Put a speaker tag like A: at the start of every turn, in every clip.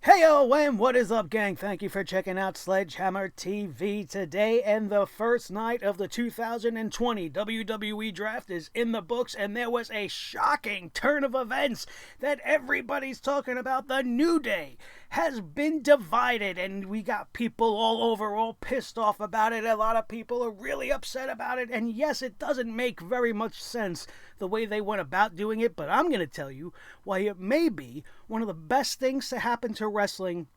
A: Hey and what is up, gang? Thank you for checking out Sledgehammer TV today, and the first night of the 2020 WWE Draft is in the books, and there was a shocking turn of events that everybody's talking about. The New Day has been divided, and we got people all over, all pissed off about it. A lot of people are really upset about it, and yes, it doesn't make very much sense the way they went about doing it, but I'm going to tell you why it may be one of the best things to happen to wrestling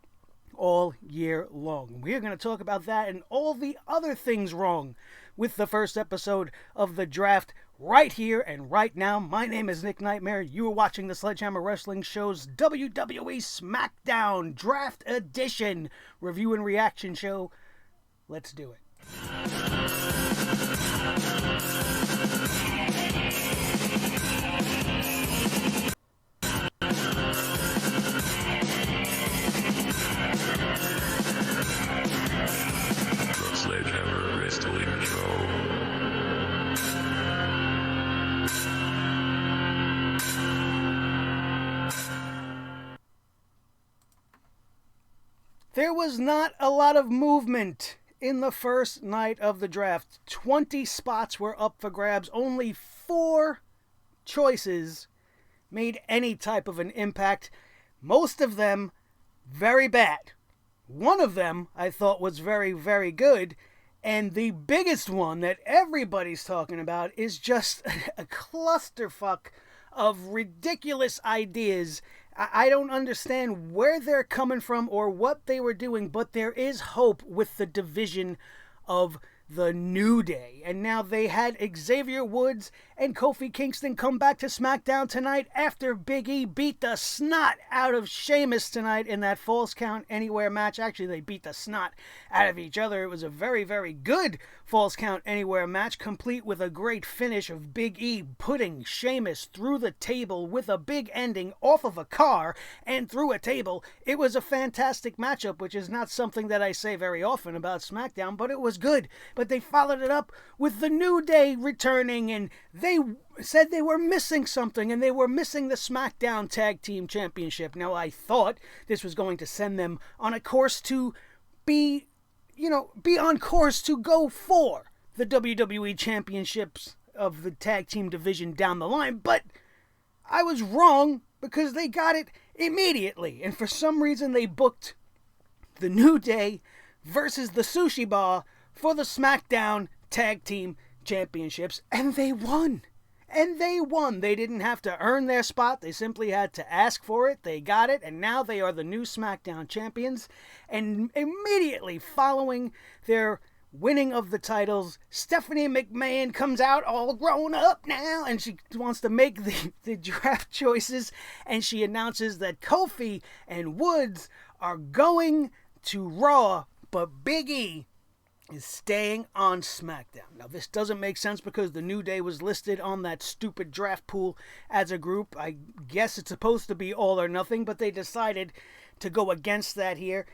A: all year long. We're going to talk about that and all the other things wrong with the first episode of the draft right here and right now. My name is Nick Nightmare. You are watching the Sledgehammer Wrestling Show's WWE Smackdown Draft Edition review and reaction show. Let's do it.
B: Sledgehammer Wrestling Show.
A: There was not a lot of movement in the first night of the draft. 20 spots were up for grabs. Only 4 choices made any type of an impact. Most of them very bad. One of them I thought was very, very good. And the biggest one that everybody's talking about is just a clusterfuck of ridiculous ideas. I don't understand where they're coming from or what they were doing, but there is hope with the division of the New Day. And now they had Xavier Woods and Kofi Kingston come back to SmackDown tonight after Big E beat the snot out of Sheamus tonight in that Falls Count Anywhere match. Actually, they beat the snot out of each other. It was a very, very good Falls Count Anywhere match, complete with a great finish of Big E putting Sheamus through the table with a big ending off of a car and through a table. It was a fantastic matchup, which is not something that I say very often about SmackDown, but it was good. But they followed it up with the New Day returning, and they said they were missing something, and they were missing the SmackDown Tag Team Championship. Now, I thought this was going to send them on a course to be on course to go for the WWE Championships of the Tag Team division down the line, but I was wrong because they got it immediately, and for some reason they booked the New Day versus the Sushi Bar for the SmackDown Tag Team Championships, and they won. And they won. They didn't have to earn their spot. They simply had to ask for it. They got it, and now they are the new SmackDown champions. And immediately following their winning of the titles, Stephanie McMahon comes out all grown up now, and she wants to make the draft choices, and she announces that Kofi and Woods are going to Raw, but Big E is staying on SmackDown. Now, this doesn't make sense because the New Day was listed on that stupid draft pool as a group. I guess it's supposed to be all or nothing, but they decided to go against that here.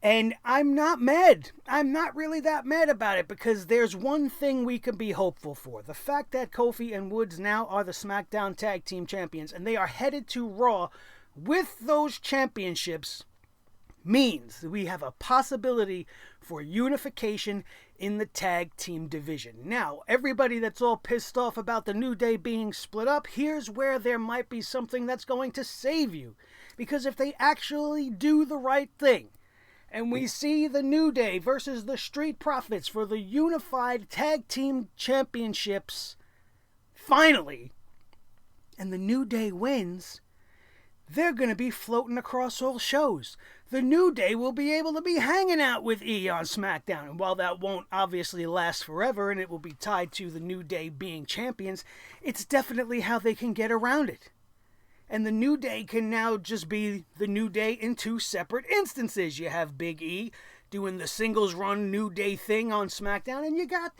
A: And I'm not mad. I'm not really that mad about it because there's one thing we can be hopeful for. The fact that Kofi and Woods now are the SmackDown Tag Team Champions and they are headed to Raw with those championships means that we have a possibility for unification in the tag team division. Now, everybody that's all pissed off about the New Day being split up, here's where there might be something that's going to save you. Because if they actually do the right thing, and we see the New Day versus the Street Profits for the unified tag team championships, finally, and the New Day wins, they're going to be floating across all shows. The New Day will be able to be hanging out with E on SmackDown. And while that won't obviously last forever and it will be tied to the New Day being champions, it's definitely how they can get around it. And the New Day can now just be the New Day in 2 separate instances. You have Big E doing the singles run New Day thing on SmackDown, and you got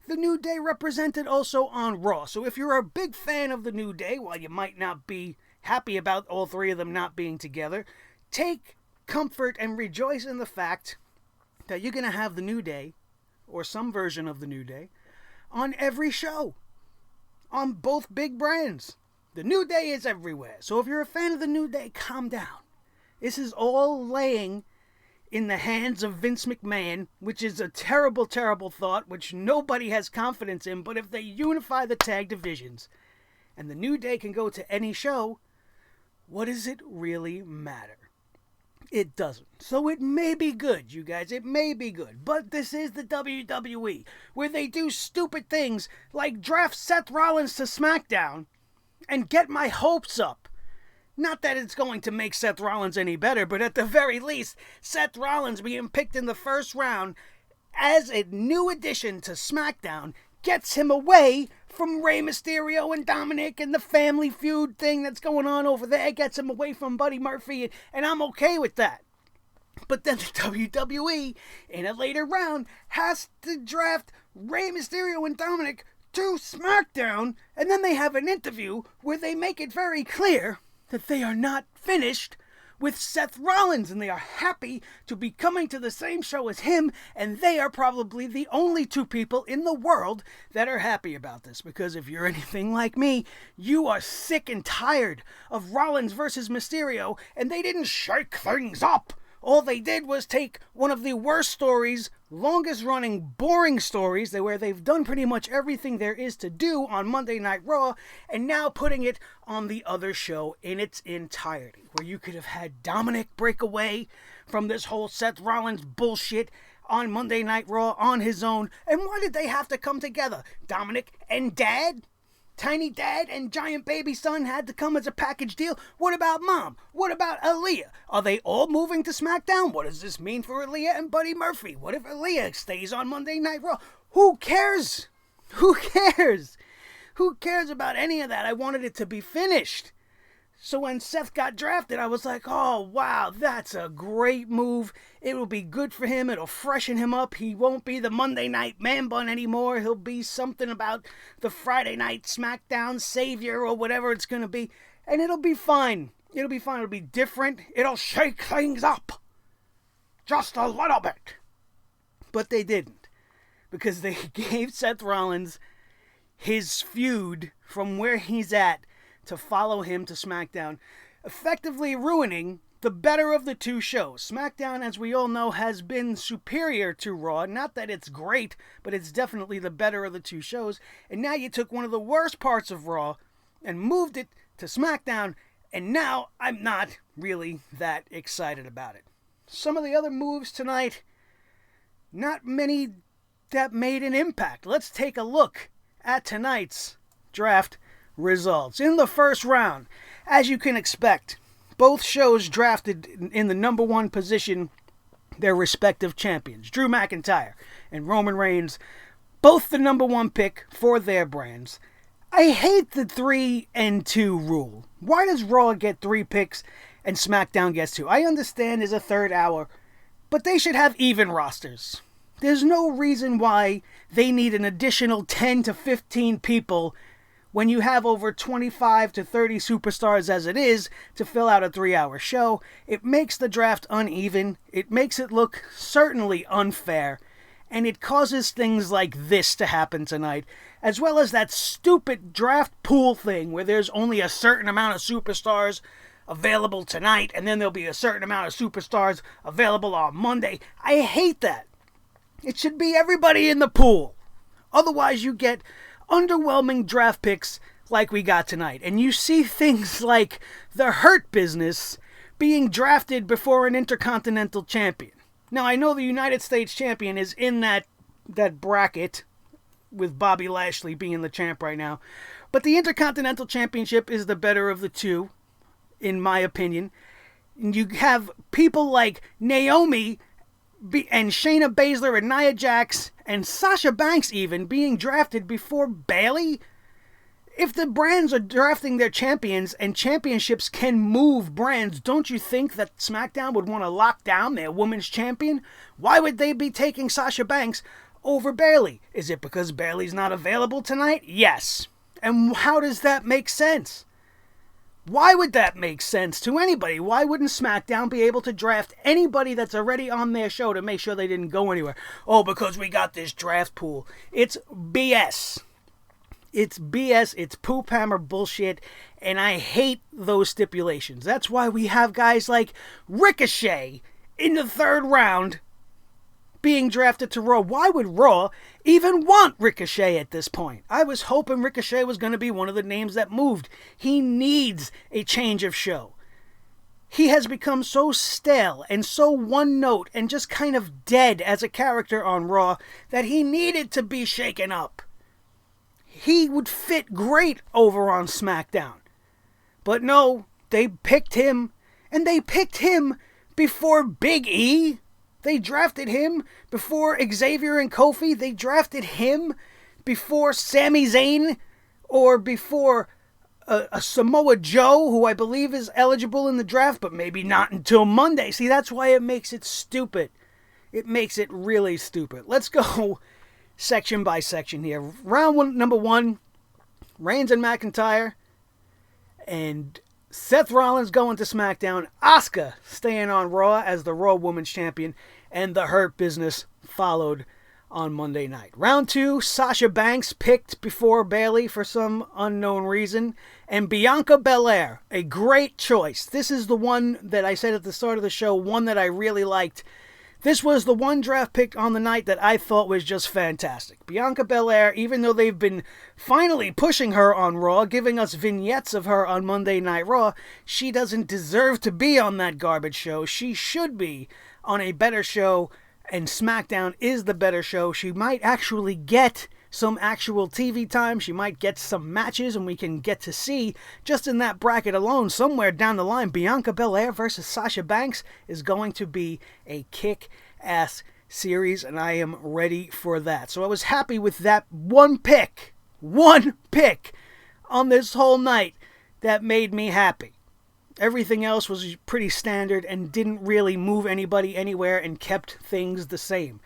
A: the New Day represented also on Raw. So if you're a big fan of the New Day, while you might not be happy about all 3 of them not being together, take comfort and rejoice in the fact that you're going to have the New Day, or some version of the New Day, on every show, on both big brands. The New Day is everywhere. So if you're a fan of the New Day, calm down. This is all laying in the hands of Vince McMahon, which is a terrible, terrible thought, which nobody has confidence in. But if they unify the tag divisions and the New Day can go to any show, what does it really matter? It doesn't. So it may be good, you guys. It may be good. But this is the WWE, where they do stupid things like draft Seth Rollins to SmackDown and get my hopes up. Not that it's going to make Seth Rollins any better, but at the very least, Seth Rollins being picked in the first round as a new addition to SmackDown gets him away from Rey Mysterio and Dominic and the family feud thing that's going on over there. It gets him away from Buddy Murphy, and I'm okay with that. But then the WWE, in a later round, has to draft Rey Mysterio and Dominic to SmackDown, and then they have an interview where they make it very clear that they are not finished with Seth Rollins, and they are happy to be coming to the same show as him, and they are probably the only two people in the world that are happy about this, because if you're anything like me, you are sick and tired of Rollins versus Mysterio, and they didn't shake things up. All they did was take one of the worst stories, longest running, boring stories, where they've done pretty much everything there is to do on Monday Night Raw, and now putting it on the other show in its entirety, where you could have had Dominic break away from this whole Seth Rollins bullshit on Monday Night Raw on his own. And why did they have to come together? Dominic and Dad? Tiny Dad and Giant Baby Son had to come as a package deal. What about Mom? What about Aaliyah? Are they all moving to SmackDown? What does this mean for Aaliyah and Buddy Murphy? What if Aaliyah stays on Monday Night Raw? Who cares? Who cares? Who cares about any of that? I wanted it to be finished. So when Seth got drafted, I was like, oh, wow, that's a great move. It will be good for him. It'll freshen him up. He won't be the Monday Night Man Bun anymore. He'll be something about the Friday Night Smackdown Savior or whatever it's going to be. And it'll be fine. It'll be fine. It'll be different. It'll shake things up just a little bit. But they didn't, because they gave Seth Rollins his feud from where he's at to follow him to SmackDown, effectively ruining the better of the two shows. SmackDown, as we all know, has been superior to Raw. Not that it's great, but it's definitely the better of the two shows. And now you took one of the worst parts of Raw and moved it to SmackDown, and now I'm not really that excited about it. Some of the other moves tonight, not many that made an impact. Let's take a look at tonight's draft results. In the first round, as you can expect, both shows drafted in the number one position their respective champions. Drew McIntyre and Roman Reigns, both the number one pick for their brands. I hate the 3 and 2 rule. Why does Raw get 3 picks and SmackDown gets 2? I understand there's a third hour, but they should have even rosters. There's no reason why they need an additional 10 to 15 people when you have over 25 to 30 superstars as it is to fill out a 3-hour show. It makes the draft uneven. It makes it look certainly unfair. And it causes things like this to happen tonight, as well as that stupid draft pool thing where there's only a certain amount of superstars available tonight, and then there'll be a certain amount of superstars available on Monday. I hate that. It should be everybody in the pool. Otherwise, you get underwhelming draft picks like we got tonight. And you see things like the Hurt Business being drafted before an Intercontinental Champion. Now, I know the United States Champion is in that bracket with Bobby Lashley being the champ right now. But the Intercontinental Championship is the better of the two, in my opinion. And you have people like Naomi and Shayna Baszler and Nia Jax and Sasha Banks even being drafted before Bayley. If the brands are drafting their champions and championships can move brands, don't you think that SmackDown would want to lock down their women's champion? Why would they be taking Sasha Banks over Bayley? Is it because Bayley's not available tonight? Yes. And how does that make sense? Why would that make sense to anybody? Why wouldn't SmackDown be able to draft anybody that's already on their show to make sure they didn't go anywhere? Oh, because we got this draft pool. It's BS. It's BS, it's poop hammer bullshit, and I hate those stipulations. That's why we have guys like Ricochet in the 3rd round being drafted to Raw. Why would Raw even want Ricochet at this point? I was hoping Ricochet was going to be one of the names that moved. He needs a change of show. He has become so stale and so one note and just kind of dead as a character on Raw that he needed to be shaken up. He would fit great over on SmackDown. But no, they picked him, and they picked him before Big E. They drafted him before Xavier and Kofi. They drafted him before Sami Zayn or before a Samoa Joe, who I believe is eligible in the draft, but maybe not until Monday. See, that's why it makes it stupid. It makes it really stupid. Let's go section by section here. Number 1, Reigns and McIntyre, and Seth Rollins going to SmackDown, Asuka staying on Raw as the Raw Women's Champion, and the Hurt Business followed on Monday night. Round 2, Sasha Banks picked before Bayley for some unknown reason, and Bianca Belair, a great choice. This is the one that I said at the start of the show, one that I really liked. This was the one draft pick on the night that I thought was just fantastic. Bianca Belair, even though they've been finally pushing her on Raw, giving us vignettes of her on Monday Night Raw, she doesn't deserve to be on that garbage show. She should be on a better show, and SmackDown is the better show. She might actually get some actual TV time. She might get some matches, and we can get to see, just in that bracket alone, somewhere down the line, Bianca Belair versus Sasha Banks is going to be a kick-ass series, and I am ready for that. So I was happy with that one pick on this whole night that made me happy. Everything else was pretty standard and didn't really move anybody anywhere and kept things the same.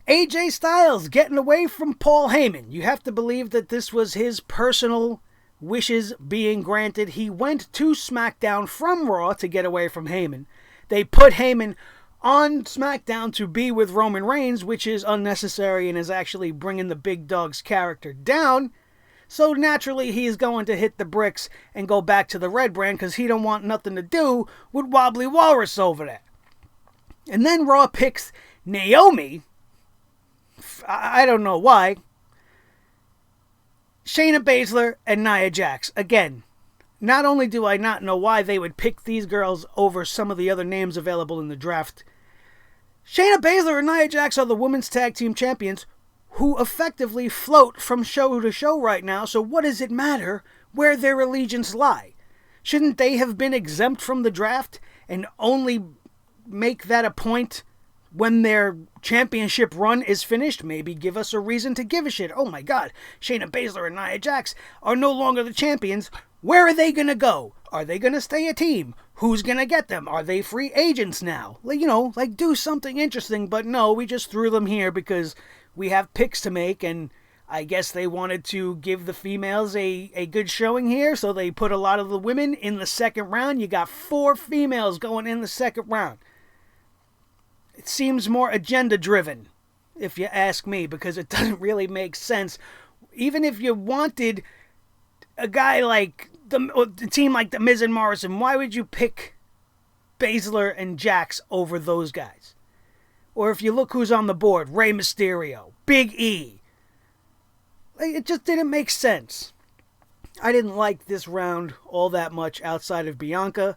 A: AJ Styles getting away from Paul Heyman. You have to believe that this was his personal wishes being granted. He went to SmackDown from Raw to get away from Heyman. They put Heyman on SmackDown to be with Roman Reigns, which is unnecessary and is actually bringing the big dog's character down. So naturally he's going to hit the bricks and go back to the Red Brand because he don't want nothing to do with Wobbly Walrus over there. And then Raw picks Naomi. I don't know why. Shayna Baszler and Nia Jax. Again, not only do I not know why they would pick these girls over some of the other names available in the draft, Shayna Baszler and Nia Jax are the Women's Tag Team Champions who effectively float from show to show right now, so what does it matter where their allegiance lie? Shouldn't they have been exempt from the draft and only make that a point when their championship run is finished? Maybe give us a reason to give a shit. Oh my god, Shayna Baszler and Nia Jax are no longer the champions. Where are they going to go? Are they going to stay a team? Who's going to get them? Are they free agents now? Like do something interesting, but no, we just threw them here because we have picks to make, and I guess they wanted to give the females a good showing here, so they put a lot of the women in the second round. You got 4 females going in the second round. It seems more agenda-driven, if you ask me, because it doesn't really make sense. Even if you wanted a guy like the team like The Miz and Morrison, why would you pick Baszler and Jax over those guys? Or if you look who's on the board, Rey Mysterio, Big E. It just didn't make sense. I didn't like this round all that much outside of Bianca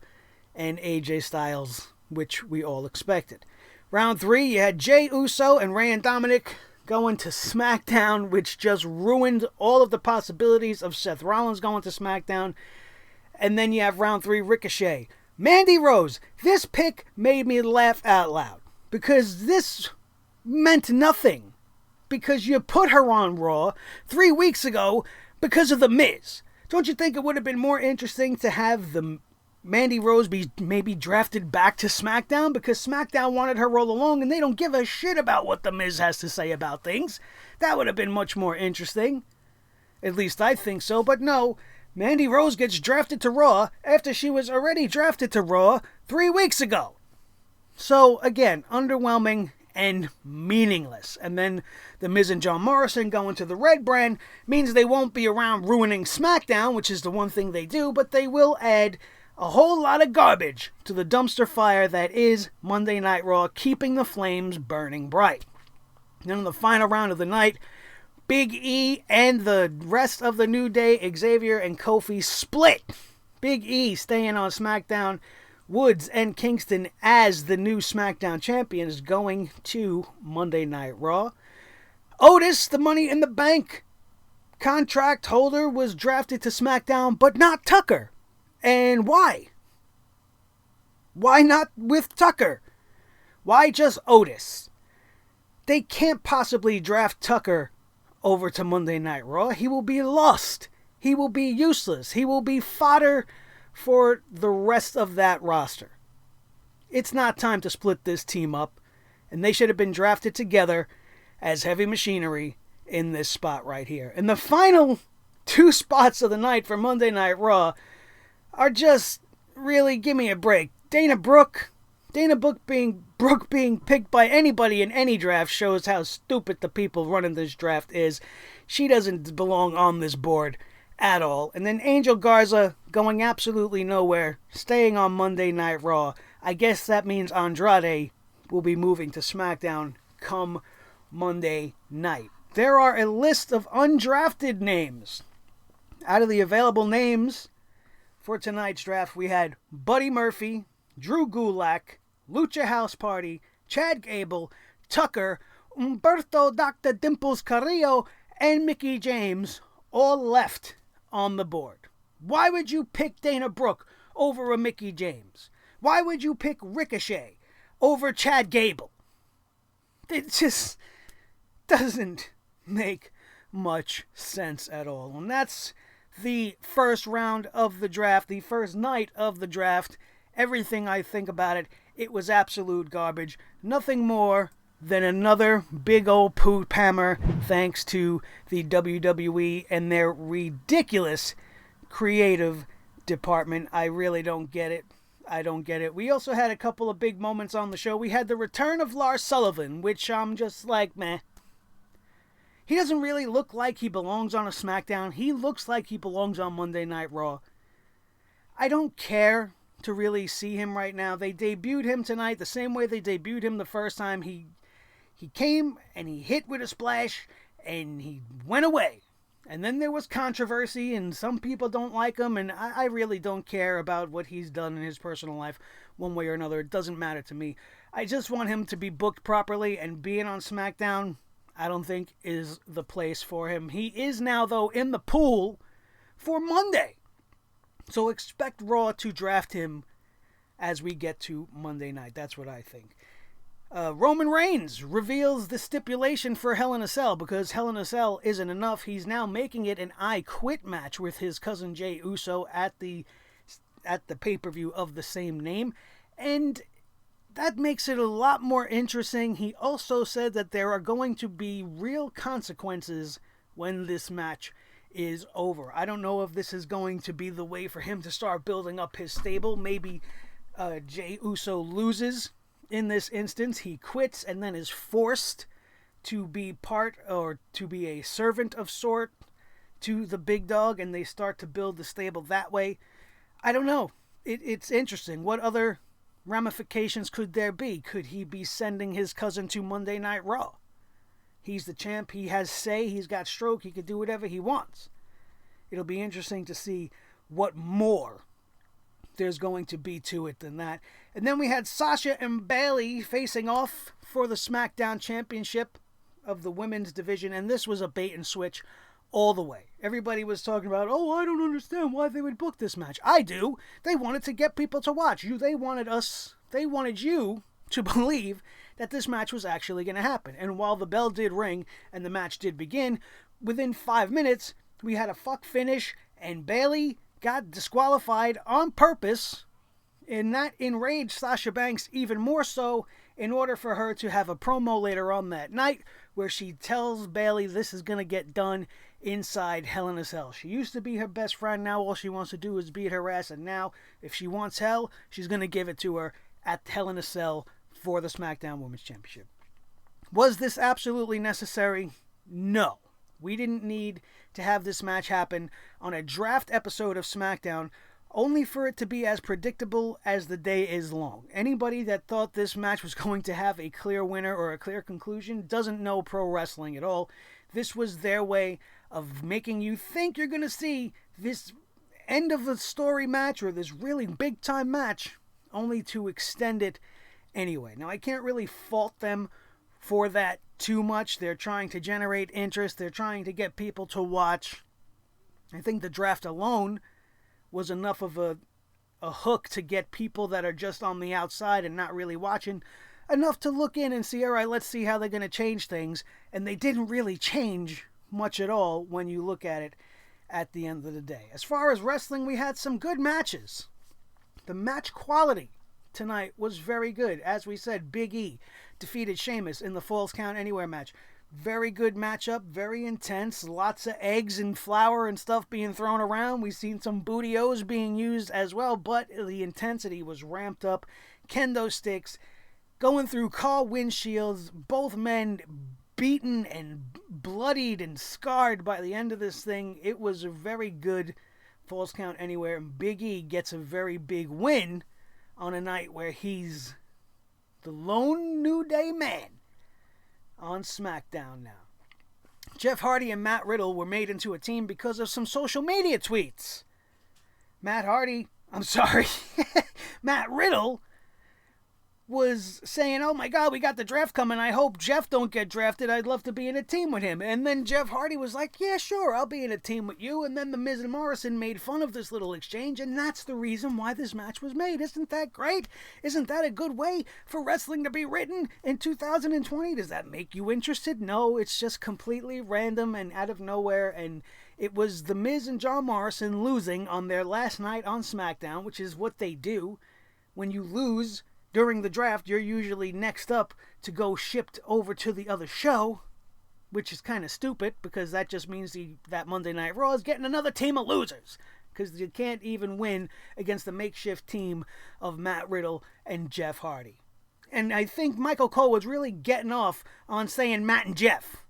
A: and AJ Styles, which we all expected. Round 3, you had Jey Uso and Rey and Dominic going to SmackDown, which just ruined all of the possibilities of Seth Rollins going to SmackDown. And then you have round 3, Ricochet. Mandy Rose. This pick made me laugh out loud because this meant nothing. Because you put her on Raw 3 weeks ago because of The Miz. Don't you think it would have been more interesting to have the Mandy Rose be maybe drafted back to SmackDown? Because SmackDown wanted her all along and they don't give a shit about what The Miz has to say about things. That would have been much more interesting. At least I think so. But no, Mandy Rose gets drafted to Raw after she was already drafted to Raw 3 weeks ago. So again, underwhelming and meaningless. And then The Miz and John Morrison going to the Red brand means they won't be around ruining SmackDown, which is the one thing they do, but they will add a whole lot of garbage to the dumpster fire that is Monday Night Raw, keeping the flames burning bright. Then in the final round of the night, Big E and the rest of the New Day, Xavier and Kofi, split. Big E staying on SmackDown, Woods and Kingston as the new SmackDown champions going to Monday Night Raw. Otis, the Money in the Bank contract holder, was drafted to SmackDown, but not Tucker. And why? Why not with Tucker? Why just Otis? They can't possibly draft Tucker over to Monday Night Raw. He will be lost. He will be useless. He will be fodder for the rest of that roster. It's not time to split this team up, and they should have been drafted together as heavy machinery in this spot right here. And the final 2 spots of the night for Monday Night Raw are just really, give me a break. Dana Brooke being picked by anybody in any draft shows how stupid the people running this draft is. She doesn't belong on this board at all. And then Angel Garza going absolutely nowhere, staying on Monday Night Raw. I guess that means Andrade will be moving to SmackDown come Monday night. There are a list of undrafted names. Out of the available names for tonight's draft, we had Buddy Murphy, Drew Gulak, Lucha House Party, Chad Gable, Tucker, Humberto Dr. Dimples Carrillo, and Mickie James all left on the board. Why would you pick Dana Brooke over a Mickie James? Why would you pick Ricochet over Chad Gable? It just doesn't make much sense at all. And that's the first round of the draft, the first night of the draft. Everything I think about it, it was absolute garbage. Nothing more than another big old poop hammer thanks to the WWE and their ridiculous creative department. I really don't get it. I don't get it. We also had a couple of big moments on the show. We had the return of Lars Sullivan, which I'm just like, meh. He doesn't really look like he belongs on a SmackDown. He looks like he belongs on Monday Night Raw. I don't care to really see him right now. They debuted him tonight the same way they debuted him the first time. He came and he hit with a splash and he went away. And then there was controversy and some people don't like him, and I really don't care about what he's done in his personal life one way or another. It doesn't matter to me. I just want him to be booked properly, and being on SmackDown I don't think is the place for him. He is now, though, in the pool for Monday. So expect Raw to draft him as we get to Monday night. That's what I think. Roman Reigns reveals the stipulation for Hell in a Cell, because Hell in a Cell isn't enough. He's now making it an I Quit match with his cousin Jey Uso at the pay-per-view of the same name. And that makes it a lot more interesting. He also said that there are going to be real consequences when this match is over. I don't know if this is going to be the way for him to start building up his stable. Maybe Jey Uso loses in this instance. He quits and then is forced to be part or to be a servant of sort to the big dog, and they start to build the stable that way. I don't know. It's interesting. What other ramifications could there be? Could he be sending his cousin to Monday Night Raw? He's the champ. He has say. He's got stroke. He could do whatever he wants. It'll be interesting to see what more there's going to be to it than that. And then we had Sasha and Bayley facing off for the SmackDown Championship of the women's division, and this was a bait and switch all the way. Everybody was talking about, oh, I don't understand why they would book this match. I do. They wanted to get people to watch. They wanted you to believe that this match was actually going to happen. And while the bell did ring and the match did begin, within 5 minutes, we had a fuck finish, and Bayley got disqualified on purpose, and that enraged Sasha Banks even more so, in order for her to have a promo later on that night where she tells Bayley this is going to get done inside Hell in a Cell. She used to be her best friend. Now all she wants to do is beat her ass, and now if she wants hell, she's going to give it to her at Hell in a Cell for the SmackDown Women's Championship. Was this absolutely necessary? No. We didn't need to have this match happen on a draft episode of SmackDown, only for it to be as predictable as the day is long. Anybody that thought this match was going to have a clear winner or a clear conclusion doesn't know pro wrestling at all. This was their way of making you think you're going to see this end of the story match or this really big time match, only to extend it anyway. Now, I can't really fault them for that too much. They're trying to generate interest. They're trying to get people to watch. I think the draft alone was enough of a hook to get people that are just on the outside and not really watching enough to look in and see, all right, let's see how they're going to change things. And they didn't really change much at all when you look at it at the end of the day. As far as wrestling, we had some good matches. The match quality tonight was very good. As we said, Big E defeated Sheamus in the Falls Count Anywhere match. Very good matchup, very intense. Lots of eggs and flour and stuff being thrown around. We've seen some booty-O's being used as well, but the intensity was ramped up. Kendo sticks going through car windshields, both men beaten and bloodied and scarred by the end of this thing. It was a very good Falls Count Anywhere, and Big E gets a very big win on a night where he's the lone New Day man on SmackDown now. Jeff Hardy and Matt Riddle were made into a team because of some social media tweets. Matt Riddle was saying, oh my God, we got the draft coming. I hope Jeff don't get drafted. I'd love to be in a team with him. And then Jeff Hardy was like, yeah, sure, I'll be in a team with you. And then The Miz and Morrison made fun of this little exchange, and that's the reason why this match was made. Isn't that great? Isn't that a good way for wrestling to be written in 2020? Does that make you interested? No, it's just completely random and out of nowhere. And it was The Miz and John Morrison losing on their last night on SmackDown, which is what they do. When you lose during the draft, you're usually next up to go shipped over to the other show, which is kind of stupid because that just means that Monday Night Raw is getting another team of losers because you can't even win against the makeshift team of Matt Riddle and Jeff Hardy. And I think Michael Cole was really getting off on saying Matt and Jeff.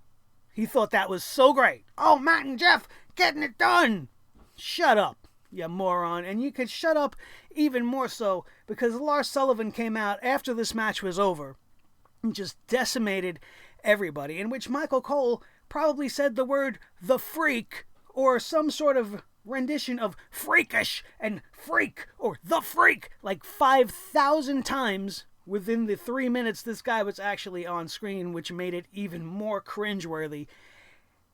A: He thought that was so great. Oh, Matt and Jeff getting it done. Shut up, you moron. And you could shut up even more so because Lars Sullivan came out after this match was over and just decimated everybody, in which Michael Cole probably said the word the freak or some sort of rendition of freakish and freak or the freak like 5,000 times within the 3 minutes this guy was actually on screen, which made it even more cringeworthy.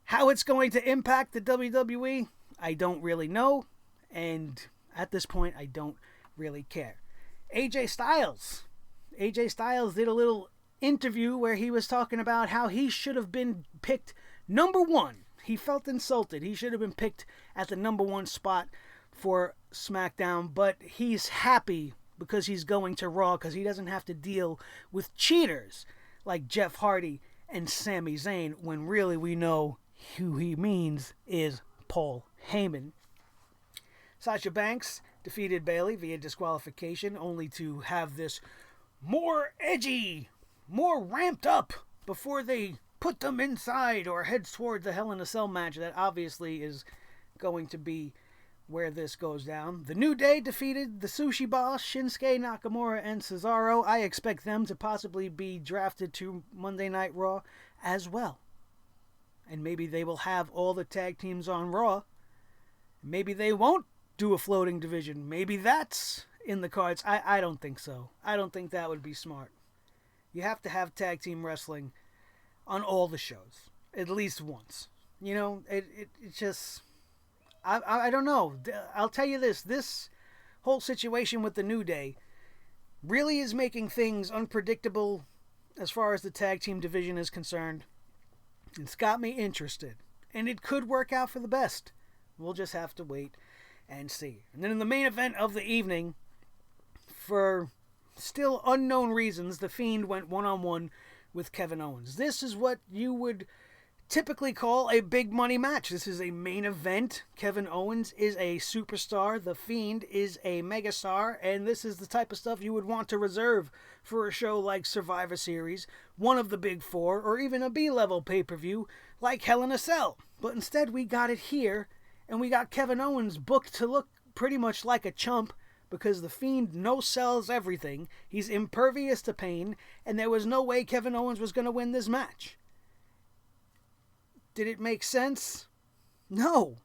A: How it's going to impact the WWE, I don't really know. And at this point, I don't really care. AJ Styles did a little interview where he was talking about how he should have been picked number one. He felt insulted. He should have been picked at the number one spot for SmackDown, but he's happy because he's going to Raw because he doesn't have to deal with cheaters like Jeff Hardy and Sami Zayn, when really we know who he means is Paul Heyman. Sasha Banks defeated Bayley via disqualification, only to have this more edgy, more ramped up before they put them inside or heads toward the Hell in a Cell match that obviously is going to be where this goes down. The New Day defeated the Sushi Boss, Shinsuke Nakamura and Cesaro. I expect them to possibly be drafted to Monday Night Raw as well. And maybe they will have all the tag teams on Raw. Maybe they won't do a floating division. Maybe that's in the cards. I don't think so. I don't think that would be smart. You have to have tag team wrestling on all the shows. At least once. You know, it just... I don't know. I'll tell you this. This whole situation with the New Day really is making things unpredictable as far as the tag team division is concerned. It's got me interested. And it could work out for the best. We'll just have to wait and see. And then in the main event of the evening, for still unknown reasons, the Fiend went one-on-one with Kevin Owens. This is what you would typically call a big money match. This is a main event. Kevin Owens is a superstar. The Fiend is a megastar. And this is the type of stuff you would want to reserve for a show like Survivor Series, one of the big four, or even a B-level pay-per-view like Hell in a Cell. But instead we got it here, and we got Kevin Owens booked to look pretty much like a chump because the Fiend no-sells everything. He's impervious to pain, and there was no way Kevin Owens was going to win this match. Did it make sense? No.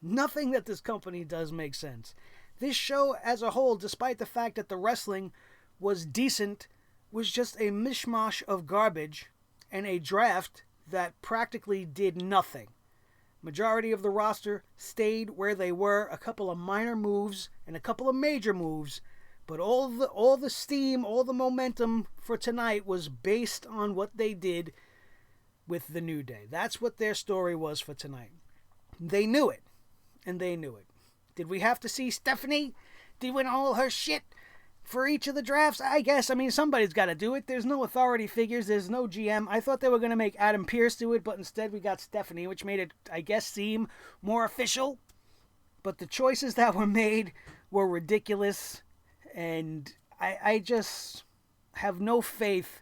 A: Nothing that this company does make sense. This show as a whole, despite the fact that the wrestling was decent, was just a mishmash of garbage and a draft that practically did nothing. Majority of the roster stayed where they were, a couple of minor moves and a couple of major moves, but all the steam, all the momentum for tonight was based on what they did with the New Day. That's what their story was for tonight. They knew it, and they knew it. Did we have to see Stephanie doing all her shit for each of the drafts? I guess. I mean, somebody's got to do it. There's no authority figures. There's no GM. I thought they were going to make Adam Pearce do it, but instead we got Stephanie, which made it, I guess, seem more official. But the choices that were made were ridiculous, and I just have no faith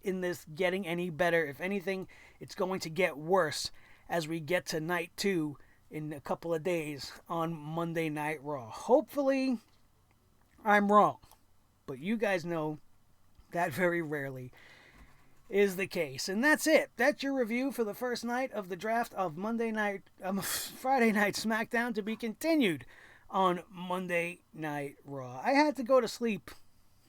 A: in this getting any better. If anything, it's going to get worse as we get to night 2 in a couple of days on Monday Night Raw. Hopefully, I'm wrong, but you guys know that very rarely is the case. And that's it. That's your review for the first night of the draft of Friday Night SmackDown, to be continued on Monday Night Raw. I had to go to sleep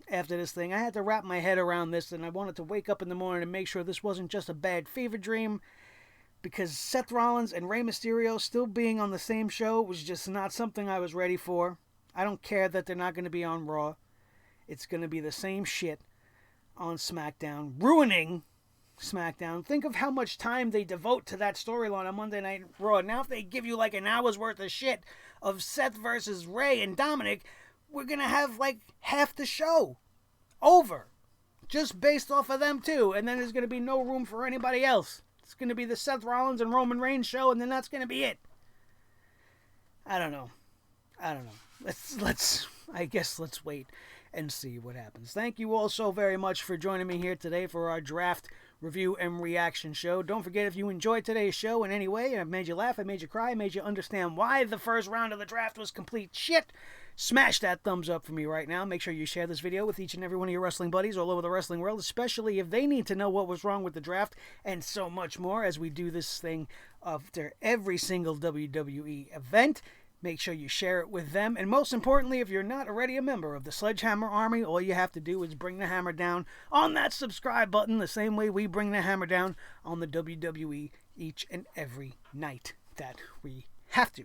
A: after this thing. I had to wrap my head around this, and I wanted to wake up in the morning and make sure this wasn't just a bad fever dream, because Seth Rollins and Rey Mysterio still being on the same show was just not something I was ready for. I don't care that they're not going to be on Raw. It's going to be the same shit on SmackDown, ruining SmackDown. Think of how much time they devote to that storyline on Monday Night Raw. Now if they give you like an hour's worth of shit of Seth versus Rey and Dominic, we're going to have like half the show over just based off of them two. And then there's going to be no room for anybody else. It's going to be the Seth Rollins and Roman Reigns show, and then that's going to be it. I don't know. Let's wait and see what happens. Thank you all so very much for joining me here today for our draft review and reaction show. Don't forget, if you enjoyed today's show in any way, I've made you laugh, I made you cry, I made you understand why the first round of the draft was complete shit, smash that thumbs up for me right now. Make sure you share this video with each and every one of your wrestling buddies all over the wrestling world, especially if they need to know what was wrong with the draft and so much more as we do this thing after every single WWE event. Make sure you share it with them. And most importantly, if you're not already a member of the Sledgehammer Army, all you have to do is bring the hammer down on that subscribe button the same way we bring the hammer down on the WWE each and every night that we have to.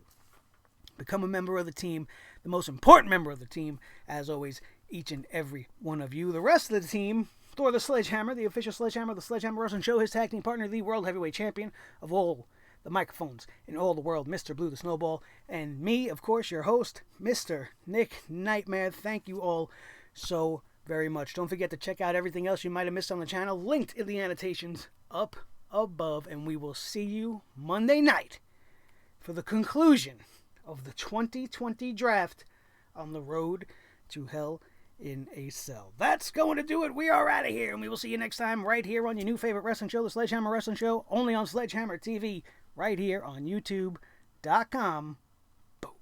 A: Become a member of the team, the most important member of the team, as always, each and every one of you. The rest of the team, Thor the Sledgehammer, the official Sledgehammer, the Sledgehammer Wrestling Show, his tag team partner, the World Heavyweight Champion of all the microphones in all the world, Mr. Blue the Snowball, and me, of course, your host, Mr. Nick Nightmare. Thank you all so very much. Don't forget to check out everything else you might have missed on the channel, linked in the annotations up above, and we will see you Monday night for the conclusion of the 2020 draft on the road to Hell in a Cell. That's going to do it. We are out of here, and we will see you next time right here on your new favorite wrestling show, the Sledgehammer Wrestling Show, only on Sledgehammer TV, right here on YouTube.com. Boom.